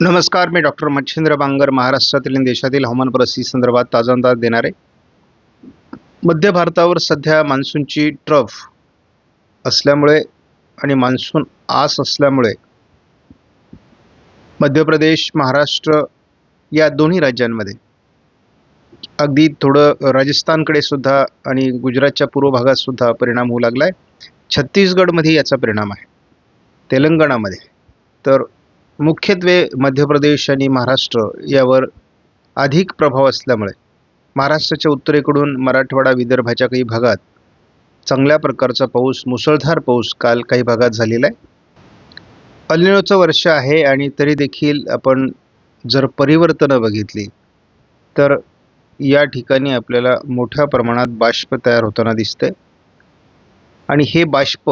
नमस्कार, मी डॉक्टर मच्छिंद्र बांगर महाराष्ट्रातील आणि देशातील हवामान परिस्थिती संदर्भात ताजा अंदाज देणार आहे. मध्य भारतावर सध्या मान्सूनची ट्रफ असल्यामुळे आणि मान्सून आस असल्यामुळे मध्य प्रदेश, महाराष्ट्र या दोन्ही राज्यांमध्ये अगदी थोडं राजस्थानकडे सुद्धा आणि गुजरातच्या पूर्व भागात सुद्धा परिणाम होऊ लागला आहे. छत्तीसगडमध्ये याचा परिणाम आहे, तेलंगणामध्ये. तर मुख्यत्वे मध्य प्रदेश आणि महाराष्ट्र यावर अधिक प्रभाव असल्यामुळे महाराष्ट्राच्या उत्तरेकडून मराठवाडा, विदर्भाच्या काही भागात चांगल्या प्रकारचा पाऊस, मुसळधार पाऊस काल काही भागात झालेला आहे. अल निनोचं वर्ष आहे आणि तरी देखील आपण जर परिवर्तनं बघितली तर या ठिकाणी आपल्याला मोठ्या प्रमाणात बाष्प तयार होताना दिसते आणि हे बाष्प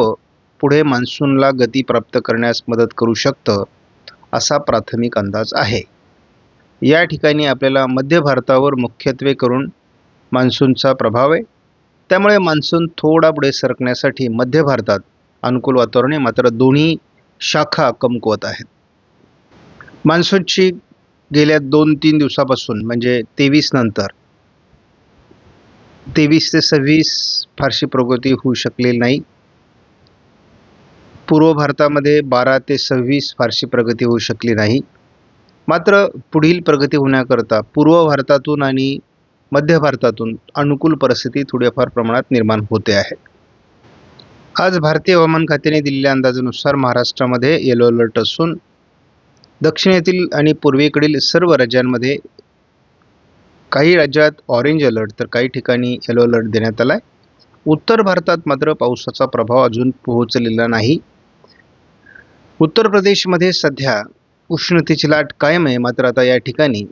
पुढे मान्सूनला गती प्राप्त करण्यास मदत करू शकतं असा प्राथमिक अंदाज आहे. या ठिकाणी आपल्याला मध्य भारतावर मुख्यत्वे करून मान्सूनचा प्रभाव आहे. त्यामुळे मान्सून थोडा पुढे सरकण्यासाठी मध्य भारतात अनुकूल वातावरण आहे, मात्र दोन्ही शाखा कमकुवत आहेत. मान्सूनची गेल्या 2-3 दिवसापासून म्हणजे 23 नंतर 23 ते 26 फारशी प्रगती होऊ शकलेली नाही. पूर्व भारतामध्ये 12 ते 26 फारशी प्रगती होऊ शकली नाही. मात्र पुढील प्रगती होण्याकरता पूर्व भारतातून आणि मध्य भारतातून अनुकूल परिस्थिती थोड्याफार प्रमाणात निर्माण होते आहे. आज भारतीय हवामान खात्याने दिलेल्या अंदाजानुसार महाराष्ट्रामध्ये येलो अलर्ट असून दक्षिणेतील आणि पूर्वेकडील सर्व राज्यांमध्ये काही राज्यात ऑरेंज अलर्ट तर काही ठिकाणी येलो अलर्ट देण्यात आला आहे. उत्तर भारतात मात्र पावसाचा प्रभाव अजून पोहोचलेला नाही. उत्तर प्रदेशमध्ये सध्या उष्णतेची लाट कायम आहे, मात्र आता या ठिकाणी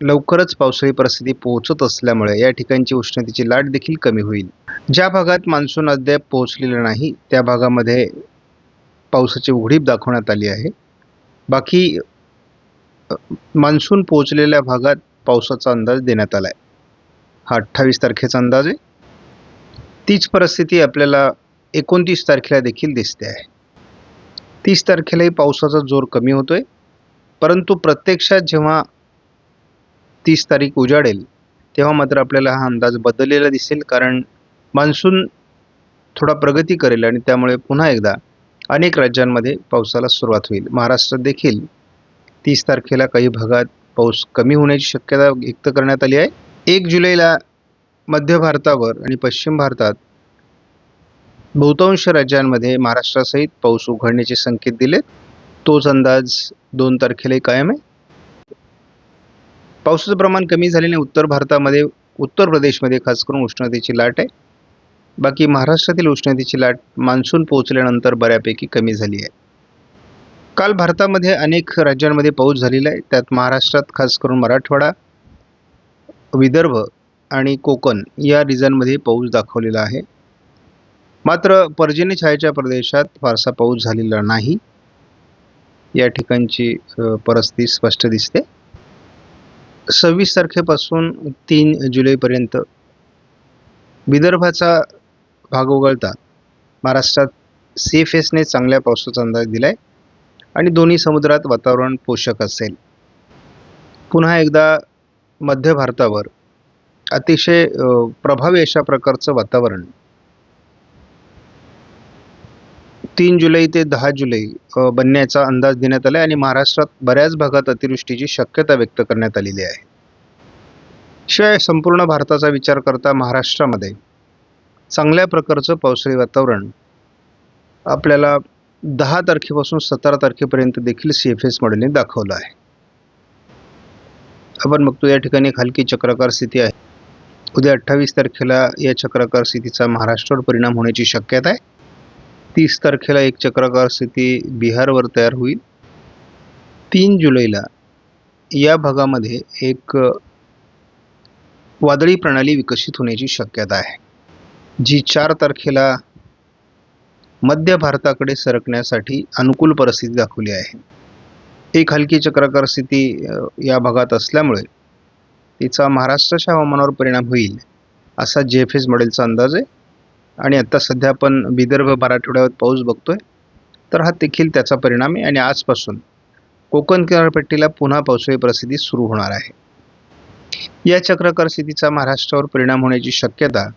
लवकरच पावसाळी परिस्थिती पोहोचत असल्यामुळे या ठिकाणची उष्णतेची लाट देखील कमी होईल. ज्या भागात मान्सून अद्याप पोहोचलेला नाही त्या भागामध्ये पावसाची उघडीप दाखवण्यात आली आहे. बाकी मान्सून पोहोचलेल्या भागात पावसाचा अंदाज देण्यात आला आहे. हा 28 तारखेचा अंदाज आहे. तीच परिस्थिती आपल्याला 29 तारखेला देखील दिसते आहे. 30 तारखेलाही पावसाचा जोर कमी होतोय, परंतु प्रत्यक्षात जेव्हा 30 तारीख उजाडेल तेव्हा मात्र आपल्याला हा अंदाज बदललेला दिसेल, कारण मान्सून थोडा प्रगती करेल आणि त्यामुळे पुन्हा एकदा अनेक राज्यांमध्ये पावसाला सुरुवात होईल. महाराष्ट्रात देखील 30 तारखेला काही भागात पाऊस कमी होण्याची शक्यता व्यक्त करण्यात आली आहे. 1 जुलैला मध्य भारतावर आणि पश्चिम भारतात बहुतांश राज्यांमध्ये महाराष्ट्रासहित पाऊस उघडण्याचे संकेत दिलेत. तोच अंदाज 2 तारखेलाही कायम आहे. पावसाचं प्रमाण कमी झाल्याने उत्तर भारतामध्ये, उत्तर प्रदेशमध्ये खास करून उष्णतेची लाट आहे. बाकी महाराष्ट्रातील उष्णतेची लाट मान्सून पोहोचल्यानंतर बऱ्यापैकी कमी झाली आहे. काल भारतामध्ये अनेक राज्यांमध्ये पाऊस झालेला आहे. त्यात महाराष्ट्रात खास करून मराठवाडा, विदर्भ आणि कोकण या रिजनमध्ये पाऊस दाखवलेला आहे. मात्र पर्जन्य छायेच्या प्रदेशात फारसा पाऊस झालेला नाही. या ठिकाणची परिस्थिती स्पष्ट दिसते. 26 तारखेपासून 3 जुलैपर्यंत विदर्भाचा भाग वगळता महाराष्ट्रात सेफेसने चांगल्या पावसाचा अंदाज दिला आहे आणि दोन्ही समुद्रात वातावरण पोषक असेल. पुन्हा एकदा मध्य भारतावर अतिशय प्रभावी अशा प्रकारचं वातावरण 3 जुलै ते 10 जुलै बनण्याचा अंदाज देण्यात आला आहे आणि महाराष्ट्रात बऱ्याच भागात अतिवृष्टीची शक्यता व्यक्त करण्यात आलेली आहे. शिवाय संपूर्ण भारताचा विचार करता महाराष्ट्रामध्ये चांगल्या प्रकारचं पावसाळी वातावरण आपल्याला 10 तारखेपासून 17 तारखेपर्यंत देखील CFS मॉडेलने दाखवलं आहे. आपण बघतो या ठिकाणी एक हलकी चक्राकार स्थिती आहे. उद्या 28 तारखेला या चक्राकार स्थितीचा महाराष्ट्रावर परिणाम होण्याची शक्यता आहे. 30 तारखेला एक चक्राकार स्थिती बिहारवर तयार होईल. 3 जुलैला या भागामध्ये एक वादळी प्रणाली विकसित होण्याची शक्यता आहे, जी 4 तारखेला मध्य भारताकडे सरकण्यासाठी अनुकूल परिस्थिती दाखवली आहे. एक हलकी चक्राकार स्थिती या भागात असल्यामुळे तिचा महाराष्ट्राच्या हवामानावर परिणाम होईल असा JFS मॉडेलचा अंदाज आहे. आणि आता सध्या आपण विदर्भ, मराठवाड्यावर पाऊस बघतोय, तर हा देखील त्याचा परिणाम आहे. आणि आजपासून कोकण किनारपट्टीला पुन्हा पावसाळी परिस्थिती सुरू होणार आहे. या चक्राकार स्थितीचा महाराष्ट्रावर परिणाम होण्याची शक्यता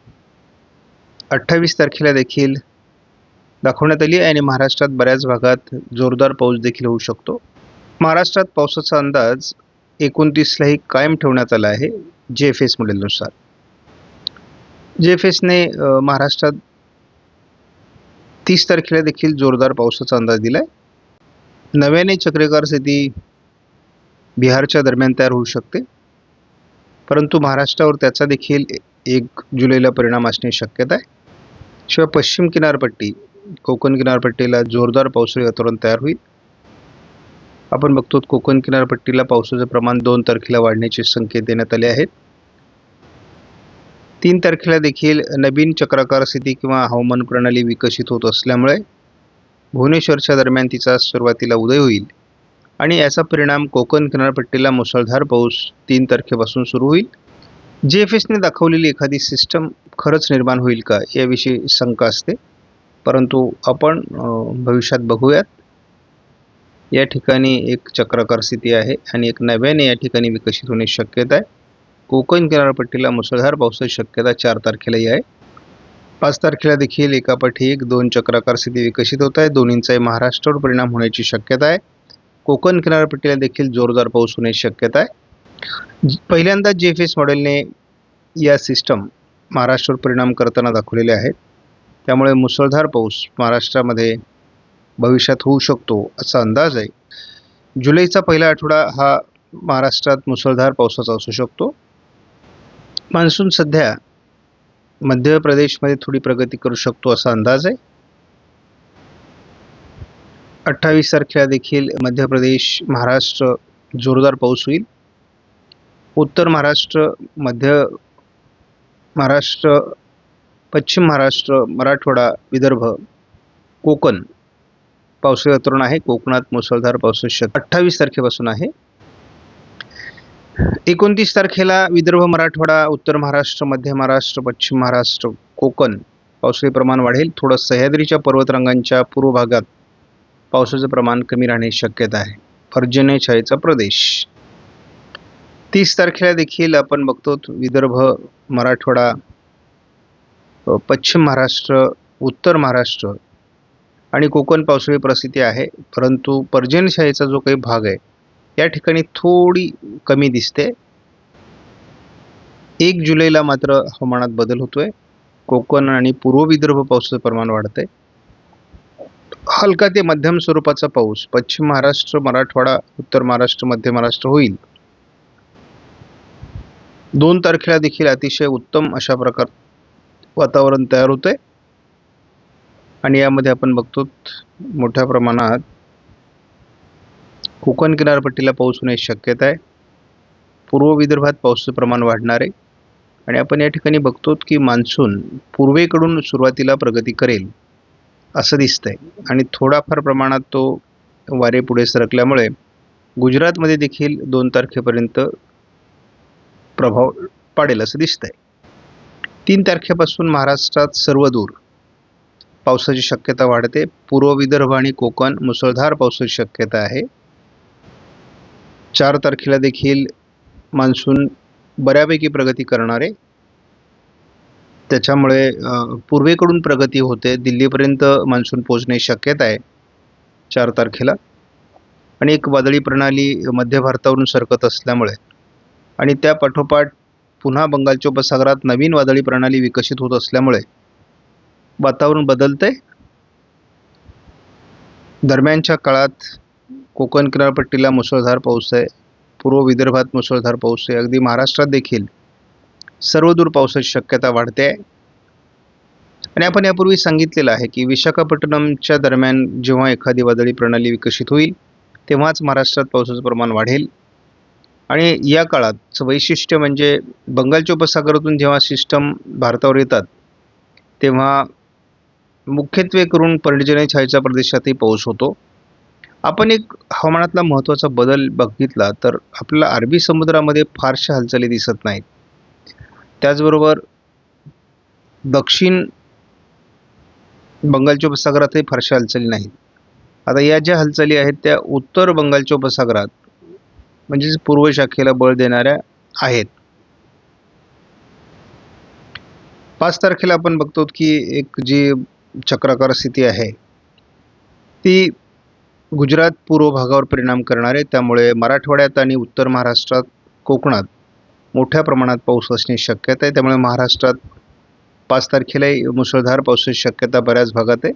28 तारखेला देखील दाखवण्यात आली आहे आणि महाराष्ट्रात बऱ्याच भागात जोरदार पाऊस देखील होऊ शकतो. महाराष्ट्रात पावसाचा अंदाज 29लाही कायम ठेवण्यात आला आहे JFS मॉडेलनुसार. JFSने महाराष्ट्रात 30 तारखेला देखील जोरदार पावसाचा अंदाज दिला आहे. नव्याने चक्राकार स्थिती बिहारच्या दरम्यान तयार होऊ शकते, परंतु महाराष्ट्रावर त्याचा देखील 1 जुलैला परिणाम असण्याची शक्यता आहे. शिवाय पश्चिम किनारपट्टी, कोकण किनारपट्टीला जोरदार पावसाळी वातावरण तयार होईल. आपण बघतो कोकण किनारपट्टीला पावसाचे प्रमाण 2 तारखेला वाढण्याचे संकेत देण्यात आले आहेत. 3 तारखेला देखील नवीन चक्राकार स्थिती किंवा हवामान प्रणाली विकसित होत असल्यामुळे भुवनेश्वरच्या दरम्यान तिचा सुरुवातीला उदय होईल आणि याचा परिणाम कोकण किनारपट्टीला मुसळधार पाऊस 3 तारखेपासून सुरू होईल. JFSने दाखवलेली एखादी सिस्टम खरंच निर्माण होईल का याविषयी शंका असते, परंतु आपण भविष्यात बघूयात. या ठिकाणी एक चक्राकार स्थिती आहे आणि एक नव्याने या ठिकाणी विकसित होण्याची शक्यता आहे. कोकण किनारपट्टीला मुसळधार पावसाची शक्यता 4 तारखेलाही आहे. 5 तारखेला देखील एकापाठी एक 2 चक्राकार स्थिती विकसित होत आहे. दोन्हींचाही महाराष्ट्रावर परिणाम होण्याची शक्यता आहे. कोकण किनारपट्टीला देखील जोरदार पाऊस होण्याची शक्यता आहे. पहिल्यांदा JFS मॉडेलने या सिस्टम महाराष्ट्रावर परिणाम करताना दाखवलेले आहेत. त्यामुळे मुसळधार पाऊस महाराष्ट्रामध्ये भविष्यात होऊ शकतो असा अंदाज आहे. जुलैचा पहिला आठवडा हा महाराष्ट्रात मुसळधार पावसाचा असू शकतो. मान्सून सध्या मध्य प्रदेशमध्ये थोडी प्रगती करू शकतो असा अंदाज आहे. 28 तारखेला देखील मध्य प्रदेश, महाराष्ट्र जोरदार पाऊस होईल. उत्तर महाराष्ट्र, मध्य महाराष्ट्र, पश्चिम महाराष्ट्र, मराठवाडा, विदर्भ, कोकण पावसाळी वातावरण आहे. कोकणात मुसळधार पावसाची शक्यता 28 तारखेपासून आहे. 29 तारखेला विदर्भ, मराठवाडा, उत्तर महाराष्ट्र, मध्य महाराष्ट्र, पश्चिम महाराष्ट्र, कोकण पावसाळी प्रमाण वाढेल. थोडं सह्याद्रीच्या पर्वतरांगांच्या पूर्व भागात पावसाचं प्रमाण कमी राहण्याची शक्यता आहे. पर्जन्यछायेचा प्रदेश 30 तारखेला देखील आपण बघतो विदर्भ, मराठवाडा, पश्चिम महाराष्ट्र, उत्तर महाराष्ट्र आणि कोकण पावसाळी परिस्थिती आहे. परंतु पर्जन्यछायेचा जो काही भाग आहे या ठिकाणी थोडी कमी दिसते. 1 जुलैला मात्र हवामानात बदल होतोय. कोकण आणि पूर्व विदर्भ पावसाचं प्रमाण वाढतंय. हलका ते मध्यम स्वरूपाचा पाऊस पश्चिम महाराष्ट्र, मराठवाडा, उत्तर महाराष्ट्र, मध्य महाराष्ट्र होईल. 2 तारखेला देखील अतिशय उत्तम अशा प्रकार वातावरण तयार होतंय आणि यामध्ये आपण बघतो मोठ्या प्रमाणात कोकण किनारपट्टीला पाऊस होण्याची शक्यता आहे. पूर्व विदर्भात पावसाचं प्रमाण वाढणार आहे आणि आपण या ठिकाणी बघतो की मान्सून पूर्वेकडून सुरुवातीला प्रगती करेल असं दिसतंय आणि थोडाफार प्रमाणात तो वारे पुढे सरकल्यामुळे गुजरातमध्ये देखील 2 तारखेपर्यंत प्रभाव पाडेल असं दिसतंय. 3 तारखेपासून महाराष्ट्रात सर्वदूर पावसाची शक्यता वाढते. पूर्व विदर्भ आणि कोकण मुसळधार पावसाची शक्यता आहे. 4 तारखेला देखील मान्सून बऱ्यापैकी प्रगती करणार आहे. त्याच्यामुळे पूर्वेकडून प्रगती होते. दिल्लीपर्यंत मान्सून पोहोचण्याची शक्यता आहे 4 तारखेला आणि एक वादळी प्रणाली मध्य भारतावरून सरकत असल्यामुळे आणि त्या पाठोपाठ पुन्हा बंगालच्या उपसागरात नवीन वादळी प्रणाली विकसित होत असल्यामुळे वातावरण बदलतंय. दरम्यानच्या काळात कोकण किनारपट्टीला मुसळधार पाऊस आहे. पूर्व विदर्भात मुसळधार पाऊस आहे. अगदी महाराष्ट्रात देखील सर्वदूर पावसाची शक्यता वाढते आहे आणि आपण यापूर्वी सांगितलेलं आहे की विशाखापट्टणमच्या दरम्यान जेव्हा एखादी वादळी प्रणाली विकसित होईल तेव्हाच महाराष्ट्रात पावसाचं प्रमाण वाढेल आणि या काळात वैशिष्ट्य म्हणजे बंगालच्या उपसागरातून जेव्हा सिस्टम भारतावर येतात तेव्हा मुख्यत्वे करून पर्जन्यछायेच्या प्रदेशातही पाऊस होतो. आपण एक हवामानातला महत्त्वाचा बदल बघितला तर आपल्याला अरबी समुद्रामध्ये फारशा हालचाली दिसत नाहीत. त्याचबरोबर दक्षिण बंगालच्या उपसागरातही फारशा हालचाली नाहीत. आता या ज्या हालचाली आहेत त्या उत्तर बंगालच्या उपसागरात म्हणजेच पूर्व शाखेला बळ देणाऱ्या आहेत. 5 तारखेला आपण बघतो की एक जी चक्राकार स्थिती आहे ती गुजरात पूर्व भागावर परिणाम करणार आहे. त्यामुळे मराठवाड्यात आणि उत्तर महाराष्ट्रात, कोकणात मोठ्या प्रमाणात पाऊस असण्याची शक्यता आहे. त्यामुळे महाराष्ट्रात 5 तारखेलाही मुसळधार पावसाची शक्यता बऱ्याच भागात आहे.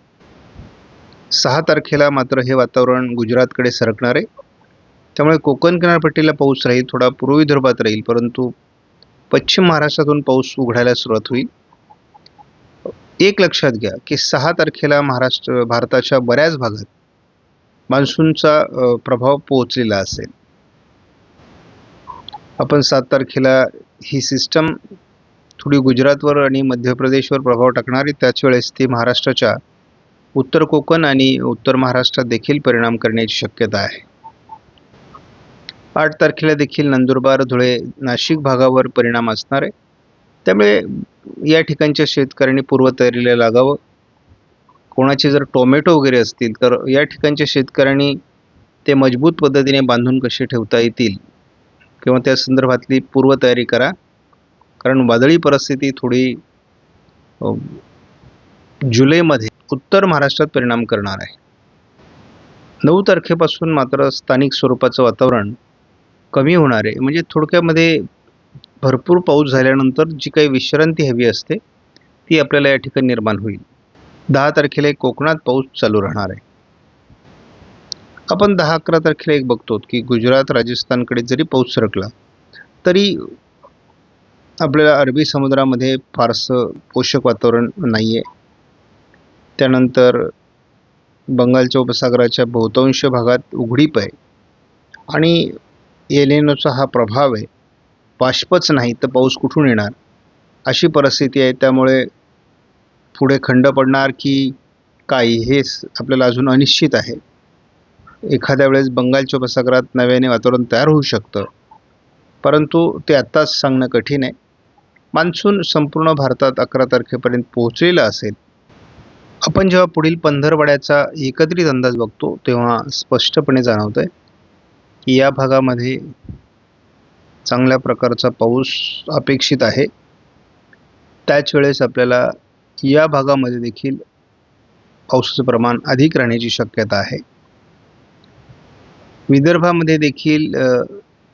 6 तारखेला मात्र हे वातावरण गुजरातकडे सरकणार आहे. त्यामुळे कोकण किनारपट्टीला पाऊस राहील, थोडा पूर्व विदर्भात राहील, परंतु पश्चिम महाराष्ट्रातून पाऊस उघडायला सुरुवात होईल. एक लक्षात घ्या की 6 तारखेला भारताच्या बऱ्याच भागात मान्सूनचा प्रभाव पोहोचलेला असेल. आपण 7 तारखेला ही सिस्टम थोडी गुजरातवर आणि मध्य प्रदेशवर प्रभाव टाकणारी, त्याच वेळेस ती महाराष्ट्राच्या उत्तर कोकण आणि उत्तर महाराष्ट्रात देखील परिणाम करण्याची शक्यता आहे. 8 तारखेला देखील नंदुरबार, धुळे, नाशिक भागावर परिणाम असणार आहे. त्यामुळे या ठिकाणच्या शेतकऱ्यांनी पूर्वतयारीला लागावं. कोणाचे जर टोमॅटो वगैरे असतील तर या ठिकाणच्या शेतकऱ्यांनी ते मजबूत पद्धतीने बांधून कसे ठेवता येतील किंवा त्या संदर्भातली पूर्वतयारी करा, कारण वादळी परिस्थिती थोडी जुलैमध्ये उत्तर महाराष्ट्रात परिणाम करणार आहे. 9 तारखेपासून मात्र स्थानिक स्वरूपाचं वातावरण कमी होणार आहे. म्हणजे थोडक्यामध्ये भरपूर पाऊस झाल्यानंतर जी काही विश्रांती हवी असते ती आपल्याला या ठिकाणी निर्माण होईल. 10 तारखेला कोकणात पाऊस चालू राहणार आहे. आपण 10-11 तारखेला एक बघतो की गुजरात, राजस्थानकडे जरी पाऊस सरकला तरी आपल्याला अरबी समुद्रामध्ये फारसं पोषक वातावरण नाही आहे. त्यानंतर बंगालच्या उपसागराच्या बहुतांश भागात उघडीप आहे आणि एल निनोचा हा प्रभाव आहे. बाष्पच नाही तर पाऊस कुठून येणार अशी परिस्थिती आहे. त्यामुळे पुढे खंड पडणार की काय हे आपल्याला अजून अनिश्चित आहे. एखाद्या वेळेस बंगालच्या उपसागरात नव्याने वातावरण तयार होऊ शकतं, परंतु ते आत्ताच सांगणं कठीण आहे. मान्सून संपूर्ण भारतात 11 तारखेपर्यंत पोहोचलेला असेल. आपण जेव्हा पुढील पंधरवड्याचा एकत्रित अंदाज बघतो तेव्हा स्पष्टपणे जाणवतं आहे की या भागामध्ये चांगल्या प्रकारचा पाऊस अपेक्षित आहे. त्याच वेळेस आपल्याला या भागामध्ये देखील पावसाचं प्रमाण अधिक राहण्याची शक्यता आहे. विदर्भामध्ये देखील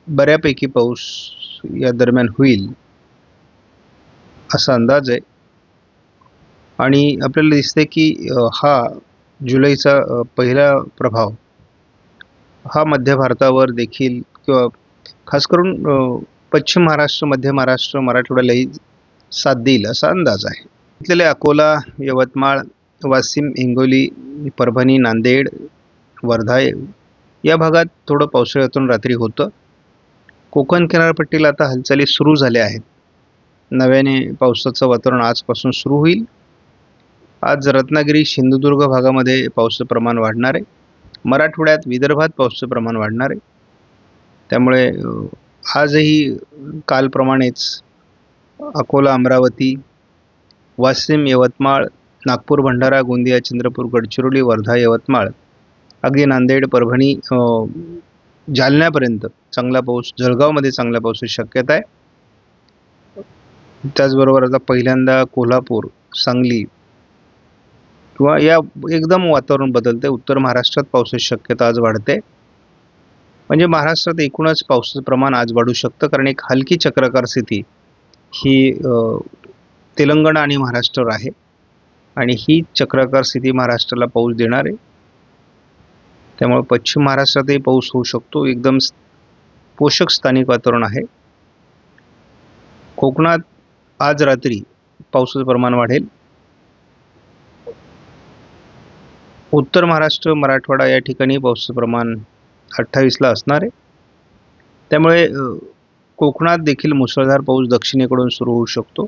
बऱ्यापैकी पाऊस या दरम्यान होईल असा अंदाज आहे आणि आपल्याला दिसते की हा जुलैचा पहिला प्रभाव हा मध्य भारतावर देखील किंवा खास करून पश्चिम महाराष्ट्र, मध्य महाराष्ट्र, मराठवाड्यालाही साथ देईल असा अंदाज आहे. इथले अकोला, यवतमाळ, वाशिम, हिंगोली, परभणी, नांदेड, वर्धा या भागात थोडं पावसाळ्यातून रात्री होतं. कोकण किनारपट्टीला आता हालचाली सुरू झाल्या आहेत. नव्याने पावसाचं वातावरण आजपासून सुरू होईल. आज रत्नागिरी, सिंधुदुर्ग भागामध्ये पावसाचं प्रमाण वाढणार आहे. मराठवाड्यात, विदर्भात पावसाचं प्रमाण वाढणार आहे. त्यामुळे आजही कालप्रमाणेच अकोला, अमरावती, वाशिम, यवतमाळ, नागपूर, भंडारा, गोंदिया, चंद्रपूर, गडचिरोली, वर्धा, यवतमाळ, अगदी नांदेड, परभणी, जालन्यापर्यंत चांगला पाऊस, जळगावमध्ये चांगल्या पावसाची शक्यता आहे. त्याचबरोबर आता पहिल्यांदा कोल्हापूर, सांगली किंवा या एकदम वातावरण बदलते. उत्तर महाराष्ट्रात पावसाची शक्यता आज वाढते. म्हणजे महाराष्ट्रात एकूणच पावसाचं प्रमाण आज वाढू शकतं, कारण एक हलकी चक्राकार स्थिती ही तेलंगणा आणि महाराष्ट्रावर आहे आणि ही चक्राकार स्थिती महाराष्ट्राला पाऊस देणार आहे. त्यामुळे पश्चिम महाराष्ट्रातही पाऊस होऊ शकतो. एकदम पोषक स्थानिक वातावरण आहे. कोकणात आज रात्री पावसाचं प्रमाण वाढेल. उत्तर महाराष्ट्र, मराठवाडा या ठिकाणी पावसाचं प्रमाण 28ला असणार आहे. त्यामुळे कोकणात देखील मुसळधार पाऊस दक्षिणेकडून सुरू होऊ शकतो.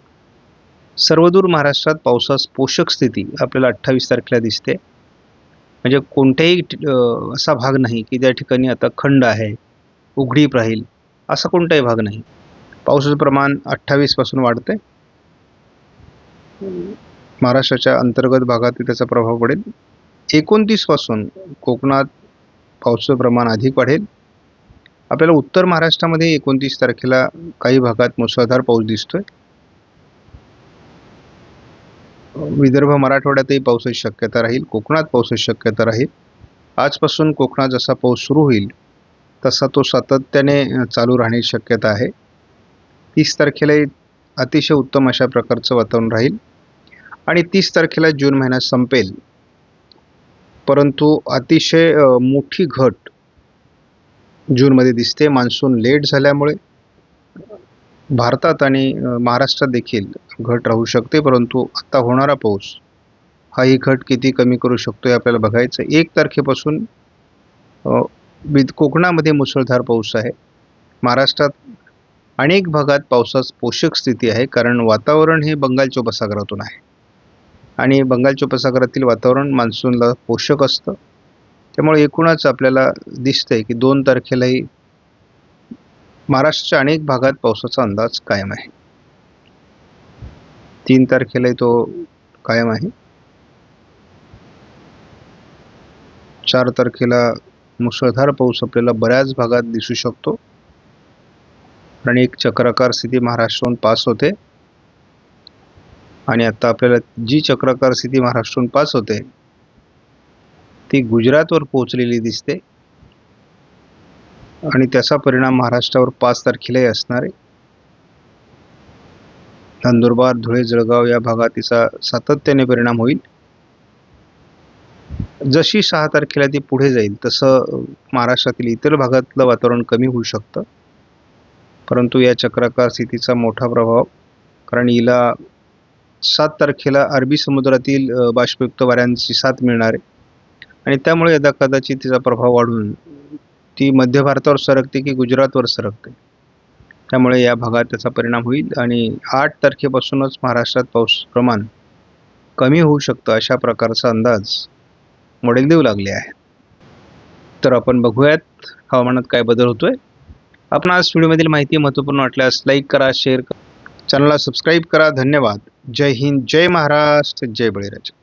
सर्वदूर महाराष्ट्रात पावसास पोषक स्थिती आपल्याला 28 तारखेला दिसते. म्हणजे कोणत्याही असा भाग नाही की त्या ठिकाणी आता खंड आहे, उघडीप राहील, असा कोणताही भाग नाही. पावसाचं प्रमाण 28 पासून वाढते. महाराष्ट्राच्या अंतर्गत भागात त्याचा प्रभाव पडेल. 29 पासून कोकणात पावसाचं प्रमाण अधिक वाढेल. आपल्याला उत्तर महाराष्ट्रामध्ये 29 तारखेला काही भागात मुसळधार पाऊस दिसतोय. विदर्भ मराठवाड्यातही पावसाची शक्यता राहील. कोकणात पावसाची शक्यता राहील. आजपासून कोकणात जसा पाऊस सुरू होईल तसा तो सातत्याने चालू राहण्याची शक्यता आहे. 30 तारखेलाही अतिशय उत्तम अशा प्रकारचं वातावरण राहील आणि 30 तारखेला जून महिना संपेल. परंतु अतिशय मोठी घट जूनमध्ये दिसते. मान्सून लेट झाल्यामुळे भारतात आणि महाराष्ट्रात देखील घट राहू शकते. परंतु आता होणारा पाऊस हा ही घट किती कमी करू शकतो हे आपल्याला बघायचं. 1 तारखेपासून कोकणामध्ये मुसळधार पाऊस आहे. महाराष्ट्रात अनेक भागात पावसाची पोषक स्थिती आहे, कारण वातावरण हे बंगालच्या उपसागरातून आहे आणि बंगालच्या उपसागरातील वातावरण मान्सूनला पोषक असतं. त्यामुळे एकूणच आपल्याला दिसतंय की 2 तारखेलाही महाराष्ट्राच्या अनेक भागात पावसाचा अंदाज कायम आहे. 3 तारखेलाही तो कायम आहे. 4 तारखेला मुसळधार पाऊस आपल्याला बऱ्याच भागात दिसू शकतो आणि एक चक्राकार स्थिती महाराष्ट्रातून पास होते. आणि आता आपल्याला जी चक्राकार स्थिती महाराष्ट्रातून पास होते ती गुजरातवर पोहोचलेली दिसते आणि त्याचा परिणाम महाराष्ट्रावर 5 तारखेलाही असणार आहे. नंदुरबार, धुळे, जळगाव या भागात तिचा सातत्याने परिणाम होईल. जशी 6 तारखेला ती पुढे जाईल तसं महाराष्ट्रातील इतर भागातलं वातावरण कमी होऊ शकतं. परंतु या चक्राकार स्थितीचा मोठा प्रभाव, कारण हिला 7 तारखेला अरबी समुद्रातील बाष्पयुक्त वाऱ्यांची साथ मिळणार आहे आणि त्यामुळे यदा कदाचित तिचा प्रभाव वाढून ती मध्य भारतावर सरकते की गुजरातवर सरकते. त्यामुळे या भागात त्याचा परिणाम होईल आणि 8 तारखेपासूनच महाराष्ट्रात पाऊस प्रमाण कमी होऊ शकतं अशा प्रकारचा अंदाज मॉडेल देऊ लागले आहे. तर आपण बघूयात हवामानात काय बदल होतोय. आपण आज व्हिडिओमधील माहिती महत्त्वपूर्ण वाटल्यास लाईक करा, शेअर करा, चॅनलला सबस्क्राईब करा. धन्यवाद. जय हिंद, जय महाराष्ट्र, जय बळीराजा.